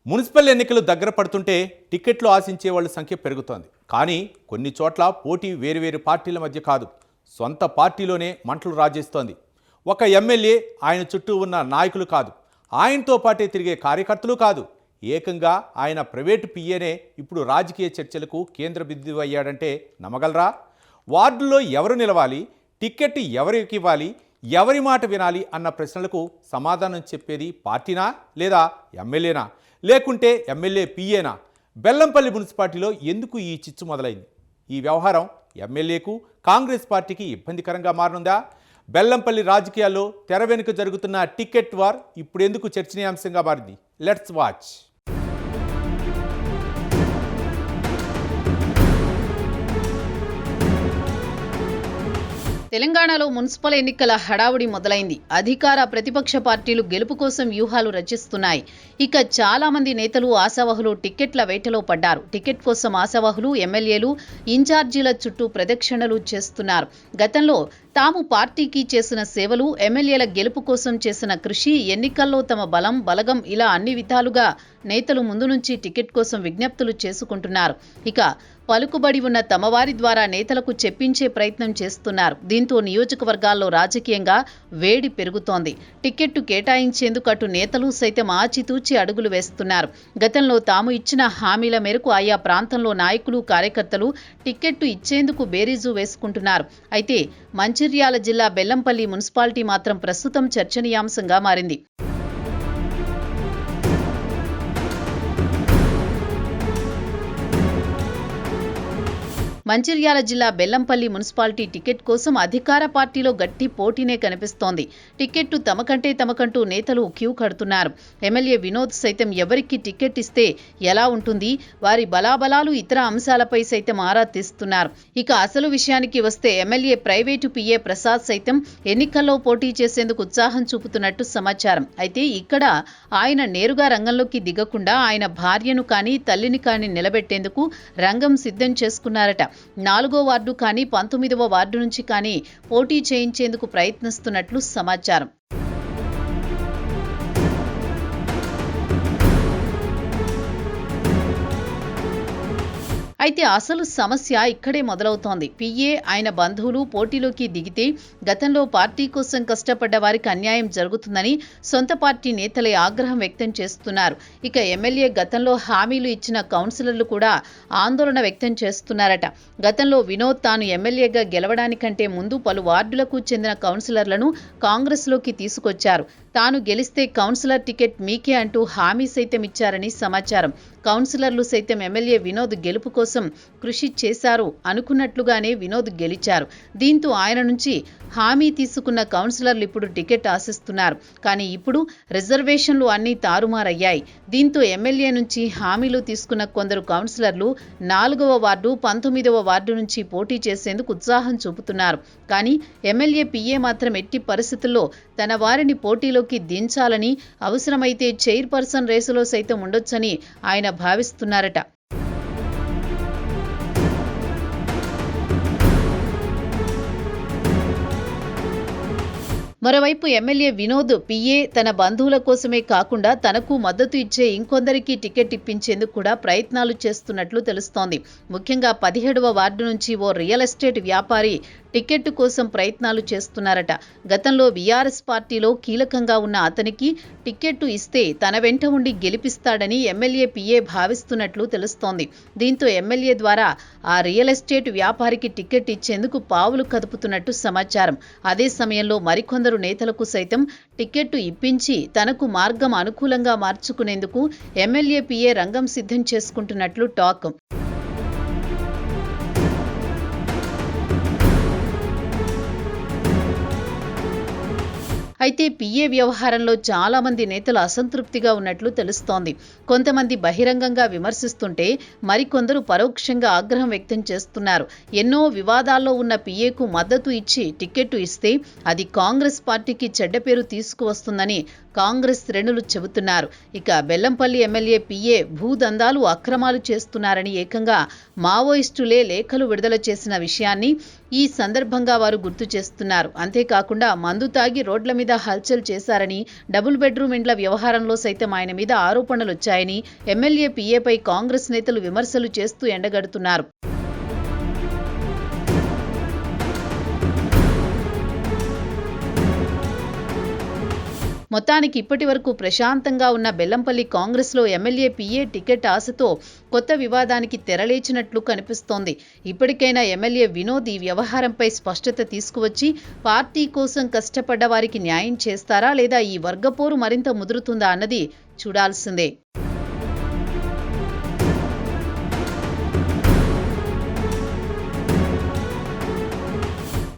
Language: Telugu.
మున్సిపల్ ఎన్నికలు దగ్గర పడుతుంటే టికెట్లు ఆశించే వాళ్ళ సంఖ్య పెరుగుతోంది. కానీ కొన్ని చోట్ల పోటీ వేరువేరు పార్టీల మధ్య కాదు, సొంత పార్టీలోనే మంటలు రాజేస్తోంది. ఒక ఎమ్మెల్యే, ఆయన చుట్టూ ఉన్న నాయకులు కాదు, ఆయనతో పాటే తిరిగే కార్యకర్తలు కాదు, ఏకంగా ఆయన ప్రైవేటు పిఏనే ఇప్పుడు రాజకీయ చర్చలకు కేంద్ర బిందువు అయ్యాడంటే నమ్మగలరా? వార్డులో ఎవరు నిలవాలి, టికెట్ ఎవరికి ఇవ్వాలి, ఎవరి మాట వినాలి అన్న ప్రశ్నలకు సమాధానం చెప్పేది పార్టీనా లేదా ఎమ్మెల్యేనా, లేకుంటే ఎమ్మెల్యే పిఏనా? బెల్లంపల్లి మున్సిపాలిటీలో ఎందుకు ఈ చిచ్చు మొదలైంది? ఈ వ్యవహారం ఎమ్మెల్యేకు, కాంగ్రెస్ పార్టీకి ఇబ్బందికరంగా మారనుందా? బెల్లంపల్లి రాజకీయాల్లో తెర వెనుక జరుగుతున్న టికెట్ వార్ ఇప్పుడు ఎందుకు చర్చనీయాంశంగా మారింది? Let's watch. తెలంగాణలో మున్సిపల్ ఎన్నికల హడావుడి మొదలైంది. అధికార ప్రతిపక్ష పార్టీలు గెలుపు కోసం వ్యూహాలు రచిస్తున్నాయి. ఇక చాలా మంది నేతలు, ఆశావహులు టికెట్ల వేటలో పడ్డారు. టికెట్ కోసం ఆశావహులు, ఎమ్మెల్యేలు, ఇన్ఛార్జీల చుట్టూ ప్రదక్షిణలు చేస్తున్నారు. గతంలో తాము పార్టీకి చేసిన సేవలు, ఎమ్మెల్యేల గెలుపు కోసం చేసిన కృషి, ఎన్నికల్లో తమ బలగం ఇలా అన్ని విధాలుగా నేతలు ముందు నుంచి టికెట్ కోసం విజ్ఞప్తులు చేసుకుంటున్నారు. ఇక పలుకుబడి ఉన్న తమవారి ద్వారా నేతలకు చెప్పించే ప్రయత్నం చేస్తున్నారు. దీంతో నియోజకవర్గాల్లో రాజకీయంగా వేడి పెరుగుతోంది. టికెట్టు కేటాయించేందుకు అటు నేతలు సైతం ఆచితూచి అడుగులు వేస్తున్నారు. గతంలో తాము ఇచ్చిన హామీల మేరకు ఆయా ప్రాంతంలో నాయకులు, కార్యకర్తలు టికెట్టు ఇచ్చేందుకు బేరీజు వేసుకుంటున్నారు. అయితే మంచిర్యాల జిల్లా బెల్లంపల్లి మున్సిపాలిటీ మాత్రం ప్రస్తుతం చర్చనీయాంశంగా మారింది. మంచిర్యాల జిల్లా బెల్లంపల్లి మున్సిపాలిటీ టికెట్ కోసం అధికార పార్టీలో గట్టి పోటీనే కనిపిస్తోంది. టికెట్టు తమకంటూ నేతలు క్యూ కడుతున్నారు. ఎమ్మెల్యే వినోద్ సైతం ఎవరికి టికెట్ ఇస్తే ఎలా ఉంటుంది, వారి బలాబలాలు, ఇతర అంశాలపై సైతం ఆరా తీస్తున్నారు. ఇక అసలు విషయానికి వస్తే ఎమ్మెల్యే ప్రైవేటు పిఏ ప్రసాద్ సైతం ఎన్నికల్లో పోటీ చేసేందుకు ఉత్సాహం చూపుతున్నట్టు సమాచారం. అయితే ఇక్కడ ఆయన నేరుగా రంగంలోకి దిగకుండా ఆయన భార్యను కానీ, తల్లిని కానీ నిలబెట్టేందుకు రంగం సిద్ధం చేసుకున్నారట. 4వ వార్డు కానీ, 19వ వార్డు నుంచి కానీ పోటీ చేయించేందుకు ప్రయత్నిస్తున్నట్లు సమాచారం. అయితే అసలు సమస్య ఇక్కడే మొదలవుతోంది. పిఏ, ఆయన బంధువులు పోటీలోకి దిగితే గతంలో పార్టీ కోసం కష్టపడ్డ వారికి అన్యాయం జరుగుతుందని సొంత పార్టీ నేతలే ఆగ్రహం వ్యక్తం చేస్తున్నారు. ఇక ఎమ్మెల్యే గతంలో హామీలు ఇచ్చిన కౌన్సిలర్లు కూడా ఆందోళన వ్యక్తం చేస్తున్నారట. గతంలో వినోద్ తాను ఎమ్మెల్యేగా గెలవడానికంటే ముందు పలు వార్డులకు చెందిన కౌన్సిలర్లను కాంగ్రెస్లోకి తీసుకొచ్చారు. తాను గెలిస్తే కౌన్సిలర్ టికెట్ మీకే అంటూ హామీ సైతం ఇచ్చారని సమాచారం. కౌన్సిలర్లు సైతం ఎమ్మెల్యే వినోద్ గెలుపు కోసం కృషి చేశారు అనుకున్నట్లుగానే వినోద్ గెలిచారు. దీంతో ఆయన నుంచి హామీ తీసుకున్న కౌన్సిలర్లు ఇప్పుడు టికెట్ ఆశిస్తున్నారు. కానీ ఇప్పుడు రిజర్వేషన్లు అన్నీ తారుమారయ్యాయి. దీంతో ఎమ్మెల్యే నుంచి హామీలు తీసుకున్న కొందరు కౌన్సిలర్లు 4వ వార్డు, 19వ వార్డు నుంచి పోటీ చేసేందుకు ఉత్సాహం చూపుతున్నారు. కానీ ఎమ్మెల్యే పిఏ మాత్రం ఎట్టి పరిస్థితుల్లో తన వారిని పోటీలోకి దించాలని, అవసరమైతే చైర్పర్సన్ రేసులో సైతం ఉండొచ్చని ఆయన భావిస్తున్నారట. మరోవైపు ఎమ్మెల్యే వినోద్ పిఏ తన బంధువుల కోసమే కాకుండా తనకు మద్దతు ఇచ్చే ఇంకొందరికి టికెట్ ఇప్పించేందుకు కూడా ప్రయత్నాలు చేస్తున్నట్లు తెలుస్తోంది. ముఖ్యంగా 17వ వార్డు నుంచి ఓ రియల్ ఎస్టేట్ వ్యాపారి టికెట్ కోసం ప్రయత్నాలు చేస్తున్నారట. గతంలో బీఆర్ఎస్ పార్టీలో కీలకంగా ఉన్న అతనికి టికెట్టు ఇస్తే తన వెంట ఉండి గెలిపిస్తాడని ఎమ్మెల్యే పిఏ భావిస్తున్నట్లు తెలుస్తోంది. దీంతో ఎమ్మెల్యే ద్వారా ఆ రియల్ ఎస్టేట్ వ్యాపారికి టికెట్ ఇచ్చేందుకు పావులు కదుపుతున్నట్టు సమాచారం. అదే సమయంలో మరికొందరు నేతలకు సైతం టికెట్టు ఇప్పించి తనకు మార్గం అనుకూలంగా మార్చుకునేందుకు ఎమ్మెల్యే పిఏ రంగం సిద్ధం చేసుకుంటున్నట్లు టాక్. అయితే పిఏ వ్యవహారంలో చాలా మంది నేతలు అసంతృప్తిగా ఉన్నట్లు తెలుస్తోంది. కొంతమంది బహిరంగంగా విమర్శిస్తుంటే మరికొందరు పరోక్షంగా ఆగ్రహం వ్యక్తం చేస్తున్నారు. ఎన్నో వివాదాల్లో ఉన్న పిఏకు మద్దతు ఇచ్చి టికెట్టు ఇస్తే అది కాంగ్రెస్ పార్టీకి చెడ్డ పేరు తీసుకువస్తుందని కాంగ్రెస్ శ్రేణులు చెబుతున్నారు. ఇక బెల్లంపల్లి ఎమ్మెల్యే పిఏ భూదందాలు అక్రమాలు చేస్తున్నారని ఏకంగా మావోయిస్టులే లేఖలు విడుదల చేసిన విషయాన్ని ఈ సందర్భంగా వారు గుర్తు చేస్తున్నారు. అంతేకాకుండా మందు తాగి రోడ్ల మీద హల్చల్ చేశారని, డబుల్ బెడ్రూమ్ ఇండ్ల వ్యవహారంలో సైతం ఆయన మీద ఆరోపణలు వచ్చాయని ఎమ్మెల్యే పిఏపై కాంగ్రెస్ నేతలు విమర్శలు చేస్తూ ఎండగడుతున్నారు. మొత్తానికి ఇప్పటి వరకు ప్రశాంతంగా ఉన్న బెల్లంపల్లి కాంగ్రెస్లో ఎమ్మెల్యే పిఏ టికెట్ ఆశతో కొత్త వివాదానికి తెరలేచినట్లు కనిపిస్తోంది. ఇప్పటికైనా ఎమ్మెల్యే వినోద్ ఈ వ్యవహారంపై స్పష్టత తీసుకువచ్చి పార్టీ కోసం కష్టపడ్డ వారికి న్యాయం చేస్తారా లేదా ఈ వర్గపోరు మరింత ముదురుతుందా అన్నది చూడాల్సిందే.